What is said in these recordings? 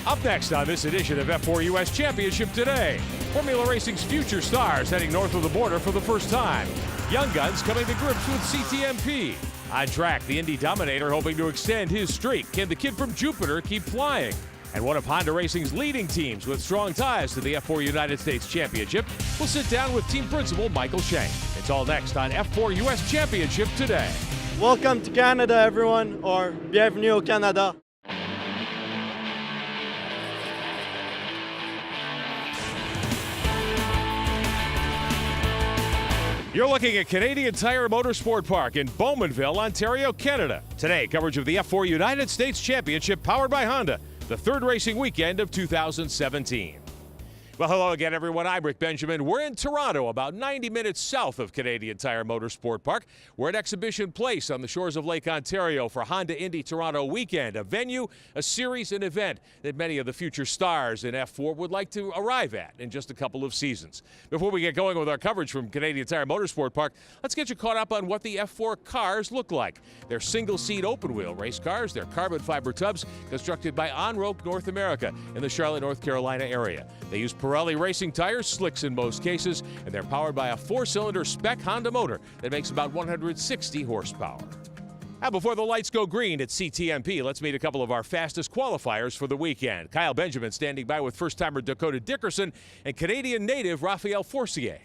Up next on this edition of F4 US Championship Today, Formula Racing's future stars heading north of the border for the first time. Young guns coming to grips with CTMP. On track, the Indy Dominator hoping to extend his streak. Can the kid from Jupiter keep flying? And one of Honda Racing's leading teams with strong ties to the F4 United States Championship will sit down with team principal Michael Shank. It's all next on F4 US Championship Today. Welcome to Canada, everyone, or bienvenue au Canada. You're looking at Canadian Tire Motorsport Park in Bowmanville, Ontario, Canada. Today, coverage of the F4 United States Championship powered by Honda, the third racing weekend of 2017. Well, hello again, everyone. I'm Rick Benjamin. We're in Toronto, about 90 minutes south of Canadian Tire Motorsport Park. We're at Exhibition Place on the shores of Lake Ontario for Honda Indy Toronto Weekend, a venue, a series, an event that many of the future stars in F4 would like to arrive at in just a couple of seasons. Before we get going with our coverage from Canadian Tire Motorsport Park, let's get you caught up on what the F4 cars look like. They're single-seat open-wheel race cars. They're carbon fiber tubs constructed by On-Rope North America in the Charlotte, North Carolina area. They use Pirelli racing tires, slicks in most cases, and they're powered by a 4-cylinder spec Honda motor that makes about 160 horsepower. Now, before the lights go green at CTMP, let's meet a couple of our fastest qualifiers for the weekend. Kyle Benjamin standing by with first-timer Dakota Dickerson and Canadian native Raphael Forcier.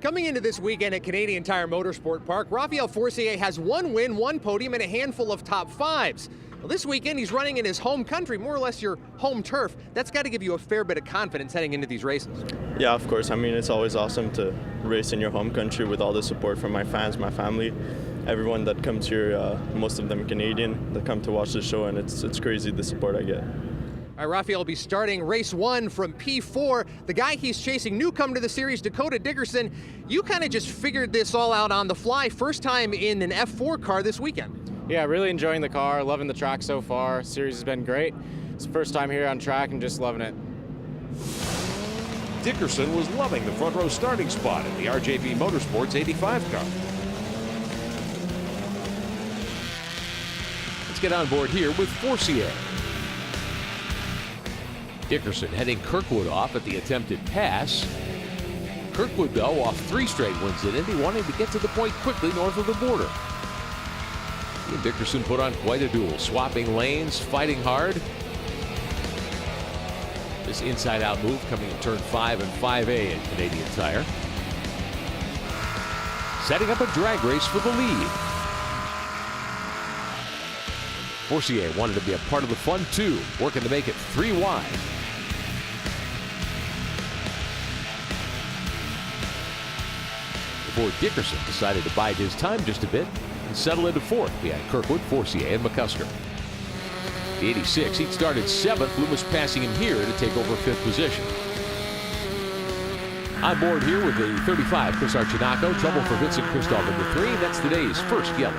Coming into this weekend at Canadian Tire Motorsport Park, Raphael Forcier has one win, one podium, and a handful of top fives. Well, this weekend, he's running in his home country, more or less your home turf. That's got to give you a fair bit of confidence heading into these races. Yeah, of course. I mean, it's always awesome to race in your home country with all the support from my fans, my family, everyone that comes here, most of them Canadian, that come to watch the show, and it's crazy the support I get. All right, Raphael will be starting race 1 from P4. The guy he's chasing, newcomer to the series, Dakota Dickerson. You kind of just figured this all out on the fly, first time in an F4 car this weekend. Yeah, really enjoying the car, loving the track so far. Series has been great. It's the first time here on track and just loving it. Dickerson was loving the front row starting spot in the RJB Motorsports 85 car. Let's get on board here with Forcier. Dickerson heading Kirkwood off at the attempted pass. Kirkwood, though, off 3 straight wins at Indy, wanting to get to the point quickly north of the border. He and Dickerson put on quite a duel, swapping lanes, fighting hard. This inside-out move coming in turn 5 and 5A in Canadian Tire. Setting up a drag race for the lead. Forcier wanted to be a part of the fun, too, working to make it 3 wide. Before Dickerson decided to bide his time just a bit and settle into 4th behind Kirkwood, Forcier, and McCusker. The 86, he'd started 7th. Loomis passing him here to take over 5th position. On board here with the 35, Chris Archinaco. Trouble for Vincent Christoph in the 3. That's today's first yellow.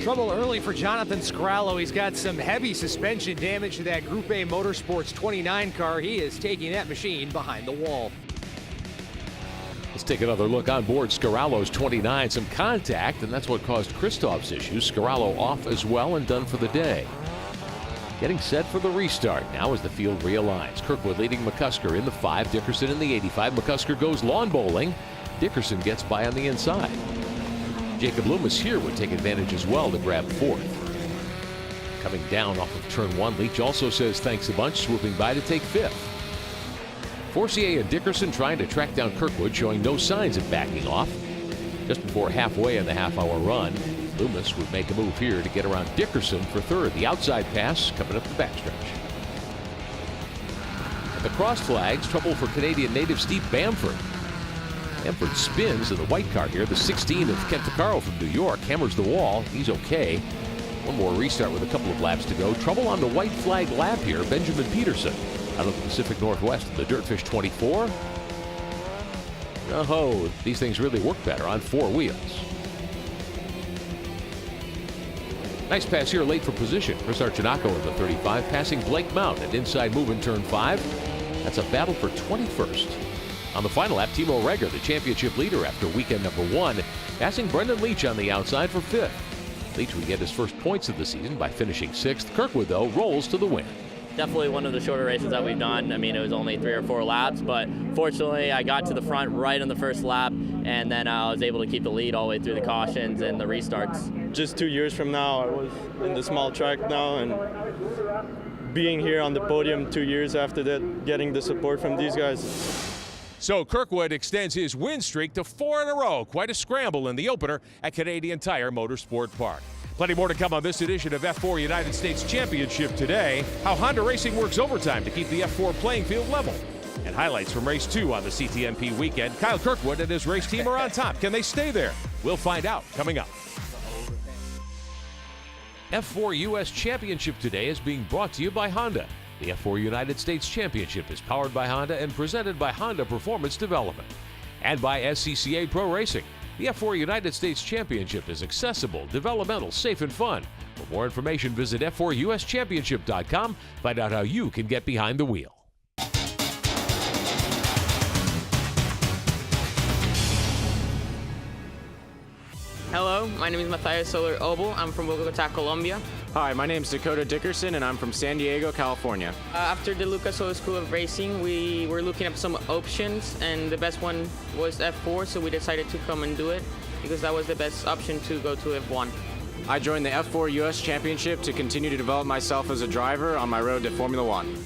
Trouble early for Jonathan Scarallo. He's got some heavy suspension damage to that Group A Motorsports 29 car. He is taking that machine behind the wall. Let's take another look on board Scarallo's 29. Some contact, and that's what caused Christoph's issues. Scarallo off as well and done for the day. Getting set for the restart now as the field realigns. Kirkwood leading McCusker in the 5, Dickerson in the 85. McCusker goes lawn bowling. Dickerson gets by on the inside. Jacob Loomis here would take advantage as well to grab 4th. Coming down off of turn 1, Leach also says thanks a bunch, swooping by to take 5th. Forcier and Dickerson trying to track down Kirkwood, showing no signs of backing off. Just before halfway in the half-hour run, Loomis would make a move here to get around Dickerson for 3rd. The outside pass coming up the backstretch. At the cross flags, trouble for Canadian native Steve Bamford. Bamford spins in the white car here. The 16 of Kent Vaccaro from New York hammers the wall. He's okay. One more restart with a couple of laps to go. Trouble on the white flag lap here. Benjamin Pedersen out of the Pacific Northwest, the Dirtfish 24. Oh, these things really work better on 4 wheels. Nice pass here late for position. Chris Archinaco in the 35, passing Blake Mount at inside move in turn 5. That's a battle for 21st. On the final lap, Timo Reger, the championship leader after weekend number 1, passing Brendan Leach on the outside for 5th. Leach would get his first points of the season by finishing 6th. Kirkwood, though, rolls to the win. definitely one of the shorter races that we've done. I mean, it was only 3 or 4 laps, but fortunately I got to the front right on the first lap, and then I was able to keep the lead all the way through the cautions and the restarts. Just 2 years from now, I was in the small track now, and being here on the podium 2 years after that, getting the support from these guys. So Kirkwood extends his win streak to 4 in a row. Quite a scramble in the opener at Canadian Tire Motorsport Park. Plenty more to come on this edition of F4 United States Championship today. How Honda Racing works overtime to keep the F4 playing field level. And highlights from race 2 on the CTMP weekend. Kyle Kirkwood and his race team are on top. Can they stay there? We'll find out coming up. F4 US Championship today is being brought to you by Honda. The F4 United States Championship is powered by Honda and presented by Honda Performance Development. And by SCCA Pro Racing. The F4 United States Championship is accessible, developmental, safe, and fun. For more information, visit f4uschampionship.com. Find out how you can get behind the wheel. Hello, my name is Matthias Soler Abel. I'm from Bogota, Colombia. Hi, my name is Dakota Dickerson, and I'm from San Diego, California. After the Lucas Oil School of Racing, we were looking at some options, and the best one was F4, so we decided to come and do it because that was the best option to go to F1. I joined the F4 US Championship to continue to develop myself as a driver on my road to Formula One.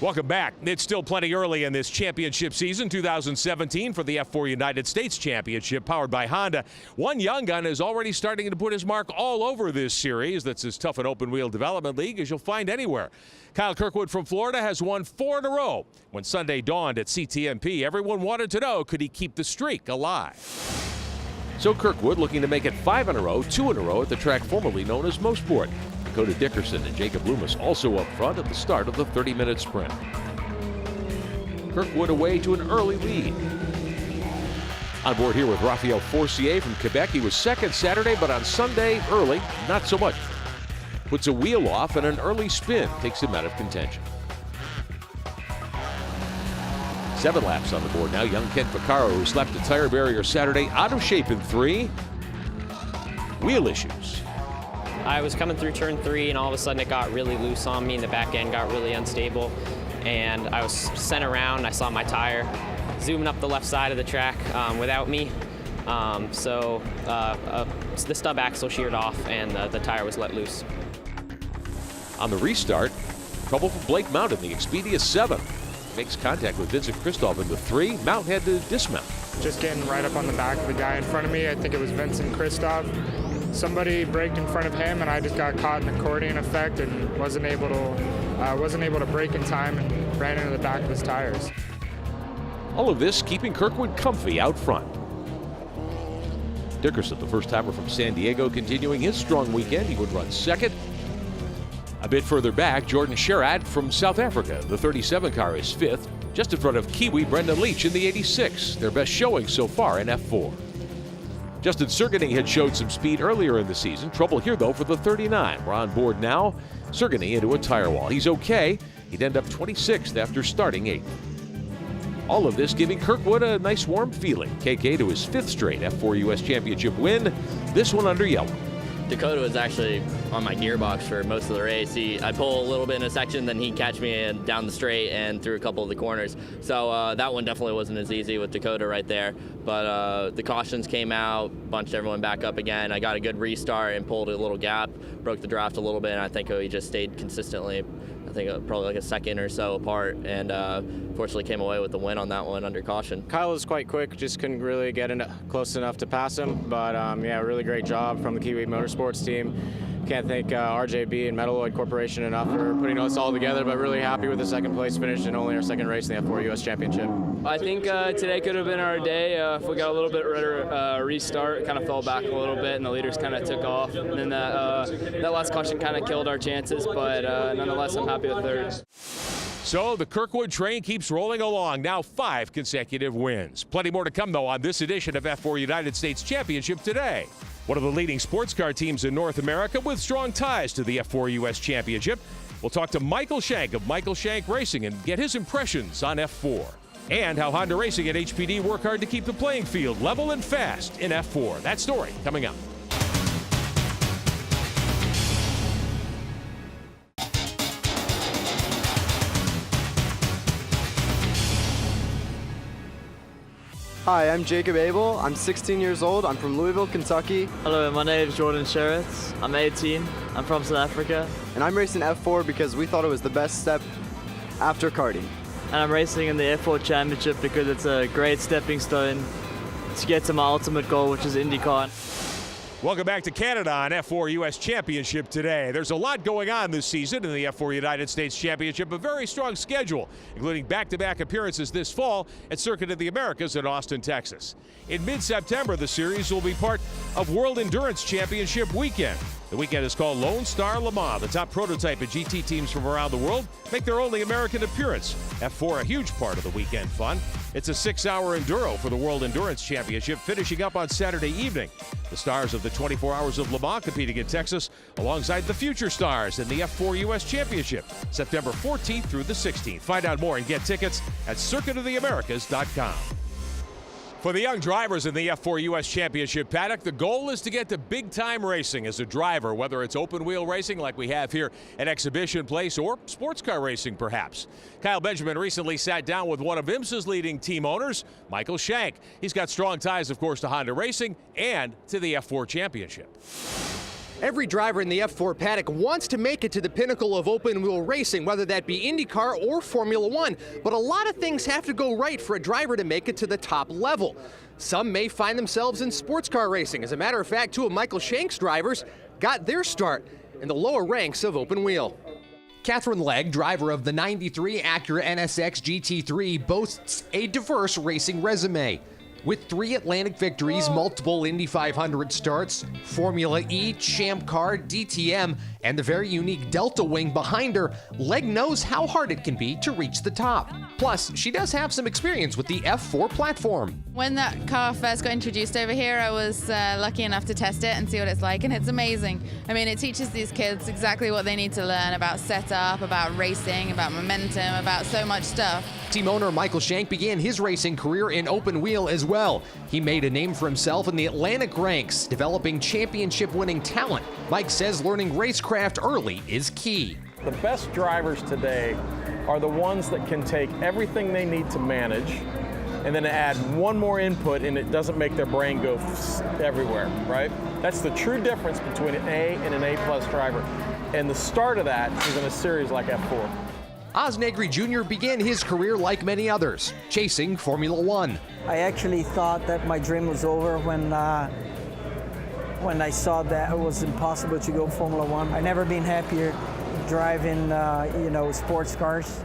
Welcome back. It's still plenty early in this championship season, 2017, for the F4 United States Championship powered by Honda. One young gun is already starting to put his mark all over this series. That's as tough an open-wheel development league as you'll find anywhere. Kyle Kirkwood from Florida has won 4 in a row. When Sunday dawned at CTMP, everyone wanted to know, could he keep the streak alive? So Kirkwood looking to make it 5 in a row, 2 in a row at the track formerly known as Motorsport. Dakota Dickerson and Jacob Loomis also up front at the start of the 30-minute sprint. Kirkwood away to an early lead. On board here with Raphael Forcier from Quebec. He was second Saturday, but on Sunday, early, not so much. Puts a wheel off and an early spin takes him out of contention. 7 laps on the board now. Young Ken Vaccaro, who slapped the tire barrier Saturday, out of shape in 3. Wheel issues. I was coming through turn 3 and all of a sudden it got really loose on me and the back end got really unstable and I was sent around. I saw my tire zooming up the left side of the track without me. So the stub axle sheared off and the tire was let loose. On the restart, trouble for Blake Mount in the Expedia 7. Makes contact with Vincent Christoph in the 3. Mount had to dismount. Just getting right up on the back of the guy in front of me. I think it was Vincent Christoph. Somebody braked in front of him, and I just got caught in the accordion effect and wasn't able to brake in time and ran into the back of his tires. All of this keeping Kirkwood comfy out front. Dickerson, the first-timer from San Diego, continuing his strong weekend. He would run second. A bit further back, Jordan Sherratt from South Africa. The 37 car is 5th, just in front of Kiwi Brendan Leach in the 86. Their best showing so far in F4. Justin Sirgany had showed some speed earlier in the season. Trouble here, though, for the 39. We're on board now. Sirgany into a tire wall. He's okay. He'd end up 26th after starting 8th. All of this giving Kirkwood a nice warm feeling. KK to his 5th straight F4 US Championship win, this one under yellow. Dakota was actually on my gearbox for most of the race. I pull a little bit in a section, then he'd catch me down the straight and through a couple of the corners. So that one definitely wasn't as easy with Dakota right there. But the cautions came out, bunched everyone back up again. I got a good restart and pulled a little gap, broke the draft a little bit, and I think we just stayed consistently, I think probably like a second or so apart, and fortunately came away with the win on that one under caution. Kyle was quite quick, just couldn't really get close enough to pass him, but yeah, really great job from the Kiwi Motorsports team. Can't thank RJB and Metalloid Corporation enough for putting us all together, but really happy with the 2nd place finish and only our 2nd race in the F4 US Championship. I think today could have been our day if we got a little bit better restart. It kind of fell back a little bit and the leaders kind of took off. And then that last caution kind of killed our chances, but nonetheless, I'm happy with 3rd. So the Kirkwood train keeps rolling along, now 5 consecutive wins. Plenty more to come, though, on this edition of F4 United States Championship today. One of the leading sports car teams in North America with strong ties to the F4 US Championship. We'll talk to Michael Shank of Michael Shank Racing and get his impressions on F4. And how Honda Racing and HPD work hard to keep the playing field level and fast in F4. That story coming up. Hi, I'm Jacob Abel. I'm 16 years old. I'm from Louisville, Kentucky. Hello, my name is Jordan Sherratt. I'm 18. I'm from South Africa. And I'm racing F4 because we thought it was the best step after karting. And I'm racing in the F4 Championship because it's a great stepping stone to get to my ultimate goal, which is IndyCar. Welcome back to Canada on F4 U.S. Championship today. There's a lot going on this season in the F4 United States Championship, a very strong schedule, including back-to-back appearances this fall at Circuit of the Americas in Austin, Texas. In mid-September, the series will be part of World Endurance Championship weekend. The weekend is called Lone Star Le Mans. The top prototype and GT teams from around the world make their only American appearance. F4 a huge part of the weekend fun. It's a 6-hour enduro for the World Endurance Championship, finishing up on Saturday evening. The stars of the 24 Hours of Le Mans competing in Texas alongside the future stars in the F4 U.S. Championship, September 14th through the 16th. Find out more and get tickets at circuitoftheamericas.com. For the young drivers in the F4 U.S. Championship paddock, the goal is to get to big-time racing as a driver, whether it's open-wheel racing like we have here at Exhibition Place or sports car racing, perhaps. Kyle Benjamin recently sat down with one of IMSA's leading team owners, Michael Shank. He's got strong ties, of course, to Honda Racing and to the F4 Championship. Every driver in the F4 paddock wants to make it to the pinnacle of open-wheel racing, whether that be IndyCar or Formula One. But a lot of things have to go right for a driver to make it to the top level. Some may find themselves in sports car racing. As a matter of fact, two of Michael Shank's drivers got their start in the lower ranks of open-wheel. Katherine Legge, driver of the '93 Acura NSX GT3, boasts a diverse racing resume. With 3 Atlantic victories, multiple Indy 500 starts, Formula E, Champ Car, DTM, and the very unique Delta Wing behind her, Legge knows how hard it can be to reach the top. Plus, she does have some experience with the F4 platform. When that car first got introduced over here, I was lucky enough to test it and see what it's like, and it's amazing. I mean, it teaches these kids exactly what they need to learn about setup, about racing, about momentum, about so much stuff. Team owner Michael Shank began his racing career in open wheel as well. He made a name for himself in the Atlantic ranks, developing championship-winning talent. Mike says learning racecraft early is key. The best drivers today are the ones that can take everything they need to manage and then add one more input, and it doesn't make their brain go everywhere, right? That's the true difference between an A and an A+ driver. And the start of that is in a series like F4. Negri Jr. began his career like many others, chasing Formula One. I actually thought that my dream was over when I saw that it was impossible to go Formula One. I've never been happier driving, sports cars,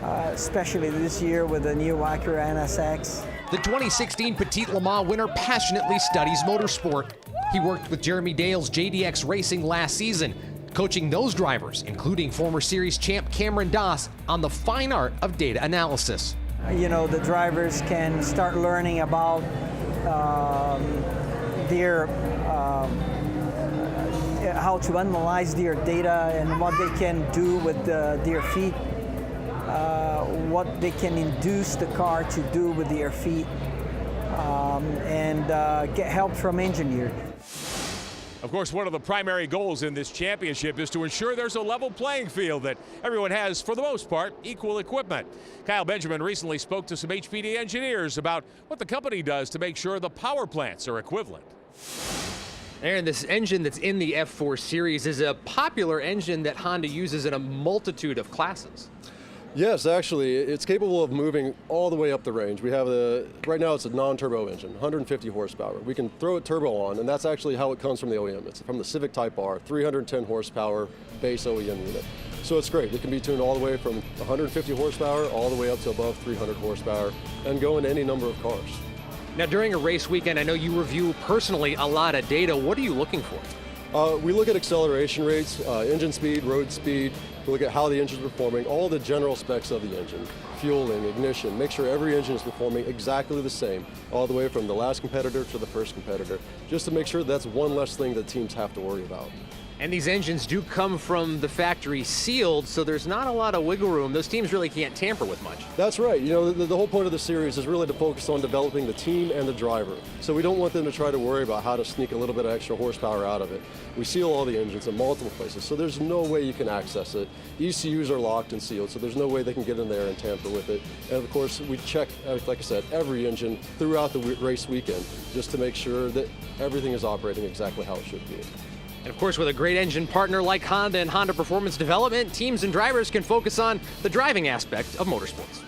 especially this year with the new Acura NSX. The 2016 Petit Le Mans winner passionately studies motorsport. He worked with Jeremy Dale's JDX Racing last season, coaching those drivers, including former series champ Cameron Doss, on the fine art of data analysis. The drivers can start learning about how to analyze their data and what they can do with their feet, what they can induce the car to do with their feet, and get help from engineers. Of course, one of the primary goals in this championship is to ensure there's a level playing field, that everyone has, for the most part, equal equipment. Kyle Benjamin recently spoke to some HPD engineers about what the company does to make sure the power plants are equivalent. Aaron, this engine that's in the F4 series is a popular engine that Honda uses in a multitude of classes. Yes, actually, it's capable of moving all the way up the range. We have right now it's a non-turbo engine, 150 horsepower. We can throw a turbo on, and that's actually how it comes from the OEM. It's from the Civic Type R, 310 horsepower base OEM unit. So it's great. It can be tuned all the way from 150 horsepower all the way up to above 300 horsepower and go in any number of cars. Now, during a race weekend, I know you review personally a lot of data. What are you looking for? We look at acceleration rates, engine speed, road speed. We look at how the engine's performing, all the general specs of the engine, fueling, ignition, make sure every engine is performing exactly the same, all the way from the last competitor to the first competitor, just to make sure that's one less thing that teams have to worry about. And these engines do come from the factory sealed, so there's not a lot of wiggle room. Those teams really can't tamper with much. That's right. You know, the whole point of the series is really to focus on developing the team and the driver. So we don't want them to try to worry about how to sneak a little bit of extra horsepower out of it. We seal all the engines in multiple places, so there's no way you can access it. ECUs are locked and sealed, so there's no way they can get in there and tamper with it. And of course, we check, like I said, every engine throughout the race weekend just to make sure that everything is operating exactly how it should be. And of course, with a great engine partner like Honda and Honda Performance Development, teams and drivers can focus on the driving aspect of motorsports.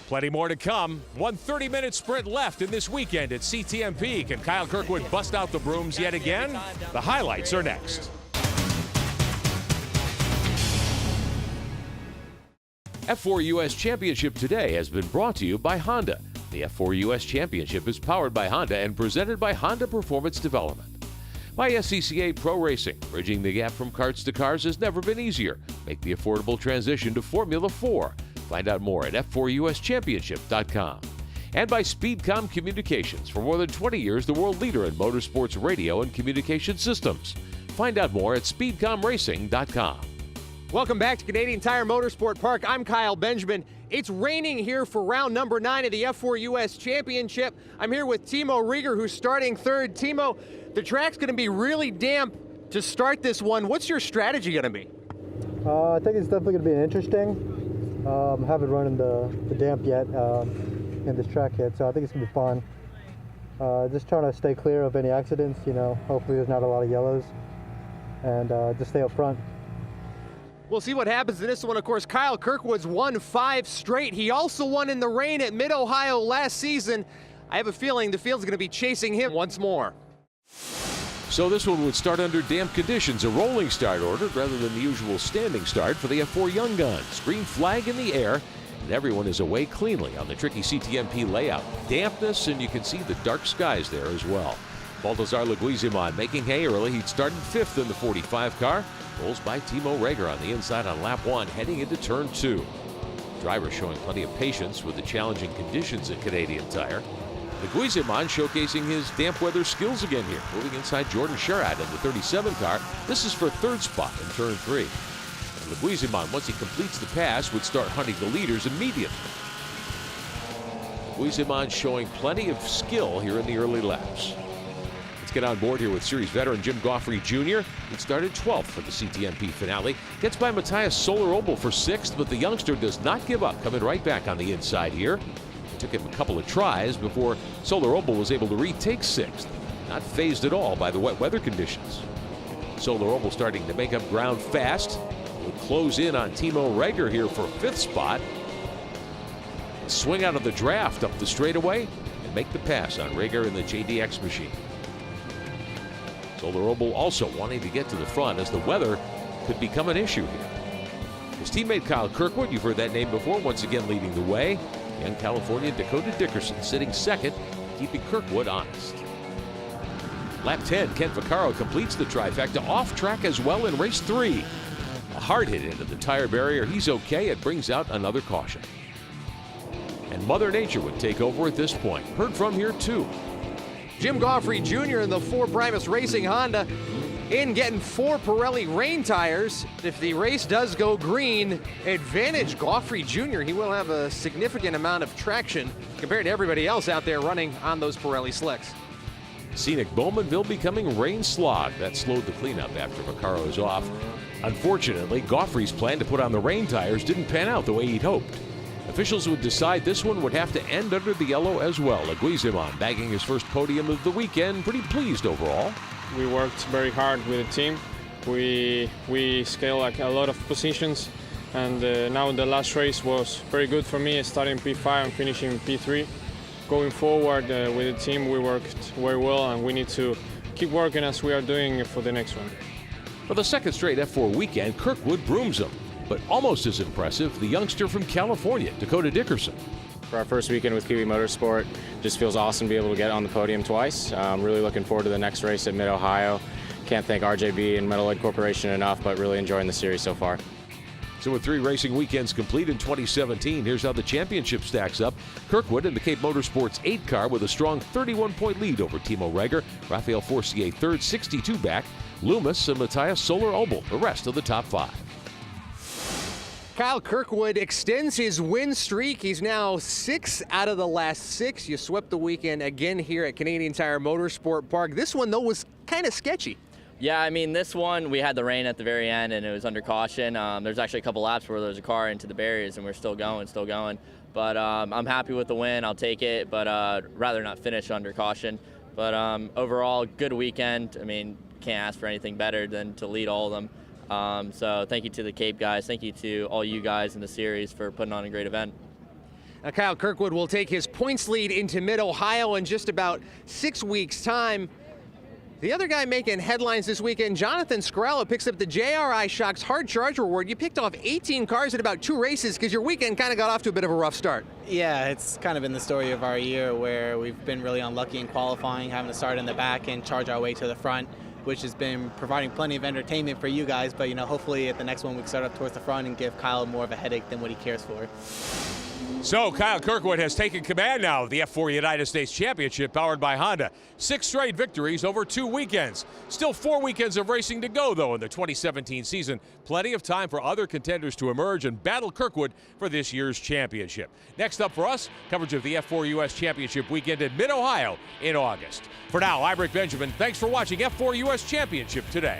Plenty more to come. 1 30-minute sprint left in this weekend at CTMP. Can Kyle Kirkwood bust out the brooms yet again? The highlights are next. F4 US Championship today has been brought to you by Honda. The F4 US Championship is powered by Honda and presented by Honda Performance Development. By SCCA Pro Racing, bridging the gap from karts to cars has never been easier. Make the affordable transition to Formula 4. Find out more at f4uschampionship.com. And by Speedcom Communications, for more than 20 years, the world leader in motorsports radio and communication systems. Find out more at speedcomracing.com. Welcome back to Canadian Tire Motorsport Park. I'm Kyle Benjamin. It's raining here for round number 9 of the F4 US Championship. I'm here with Timo Rieger, who's starting third. Timo, the track's going to be really damp to start this one. What's your strategy going to be? I think it's definitely going to be interesting. Haven't run in the damp yet in this track yet, so I think it's going to be fun. Just trying to stay clear of any accidents, you know. Hopefully there's not a lot of yellows, and just stay up front. We'll see what happens in this one. Of course, Kyle Kirkwood's won 5 straight. He also won in the rain at Mid-Ohio last season. I have a feeling the field's going to be chasing him once more. So this one would start under damp conditions, a rolling start order rather than the usual standing start for the F4 Young Guns. Green flag in the air, and everyone is away cleanly on the tricky CTMP layout. Dampness, and you can see the dark skies there as well. Baltazar Leguizamon making hay early. He'd started 5th in the 45 car. Rolls by Timo Rieger on the inside on lap 1, heading into turn 2. Driver showing plenty of patience with the challenging conditions at Canadian Tire. Leguizamon showcasing his damp weather skills again here, moving inside Jordan Sherratt in the 37 car. This is for 3rd spot in turn 3. And Leguizamon, once he completes the pass, would start hunting the leaders immediately. Leguizamon showing plenty of skill here in the early laps. Let's get on board here with series veteran Jim Goughary Jr. He started 12th for the CTMP finale. Gets by Matthias Soler-Obel for 6th, but the youngster does not give up, coming right back on the inside here. It took him a couple of tries before Soler-Obel was able to retake 6th. Not phased at all by the wet weather conditions. Soler-Obel starting to make up ground fast. Will close in on Timo Rieger here for 5th spot. Swing out of the draft up the straightaway and make the pass on Rieger in the JDX machine. Soler-Obel also wanting to get to the front as the weather could become an issue here. His teammate Kyle Kirkwood, you've heard that name before, once again leading the way. Young California Dakota Dickerson sitting 2nd, keeping Kirkwood honest. Lap 10, Ken Vaccaro completes the trifecta off track as well in race 3. A hard hit into the tire barrier. He's okay. It brings out another caution. And Mother Nature would take over at this point. Heard from here too. Jim Goughary Jr. in the 4 Primus Racing Honda in getting 4 Pirelli rain tires. If the race does go green, advantage Goughary Jr. He will have a significant amount of traction compared to everybody else out there running on those Pirelli slicks. Scenic Bowmanville becoming rain slog. That slowed the cleanup after Vaccaro's off. Unfortunately, Goughry's plan to put on the rain tires didn't pan out the way he'd hoped. Officials would decide this one would have to end under the yellow as well. Leguizamon bagging his first podium of the weekend. Pretty pleased overall. We worked very hard with the team. We scaled like a lot of positions, and now the last race was very good for me, starting P5 and finishing P3. Going forward with the team, we worked very well, and we need to keep working as we are doing for the next one. For the 2nd straight F4 weekend, Kirkwood brooms him. But almost as impressive, the youngster from California, Dakota Dickerson. For our first weekend with Kiwi Motorsport, just feels awesome to be able to get on the podium twice. Really looking forward to the next race at Mid-Ohio. Can't thank RJB and Metal Legge Corporation enough, but really enjoying the series so far. So with 3 racing weekends complete in 2017, here's how the championship stacks up. Kirkwood in the Cape Motorsports 8 car with a strong 31-point lead over Timo Rieger. Raphael Forcier 3rd, 62 back. Loomis, and Matthias Soler-Obel, the rest of the top 5. Kyle Kirkwood extends his win streak. He's now 6 out of the last 6. You swept the weekend again here at Canadian Tire Motorsport Park. This one, though, was kind of sketchy. Yeah, I mean, this one, we had the rain at the very end, and it was under caution. There's actually a couple laps where there was a car into the barriers, and we're still going. But I'm happy with the win. I'll take it, but rather not finish under caution. But overall, good weekend. I mean, can't ask for anything better than to lead all of them. So thank you to the Cape guys. Thank you to all you guys in the series for putting on a great event. Now, Kyle Kirkwood will take his points lead into Mid-Ohio in just about 6 weeks' time. The other guy making headlines this weekend, Jonathan Scarello, picks up the JRI Shocks Hard Charge Reward. You picked off 18 cars in about 2 races because your weekend kind of got off to a bit of a rough start. Yeah, it's kind of been the story of our year where we've been really unlucky in qualifying, having to start in the back and charge our way to the front, which has been providing plenty of entertainment for you guys, but hopefully at the next one we can start up towards the front and give Kyle more of a headache than what he cares for. So Kyle Kirkwood has taken command now of the F4 United States Championship powered by Honda. 6 straight victories over 2 weekends. Still 4 weekends of racing to go, though, in the 2017 season. Plenty of time for other contenders to emerge and battle Kirkwood for this year's championship. Next up for us, coverage of the F4 US Championship weekend in Mid-Ohio in August. For now, I'm Rick Benjamin. Thanks for watching F4 US Championship today.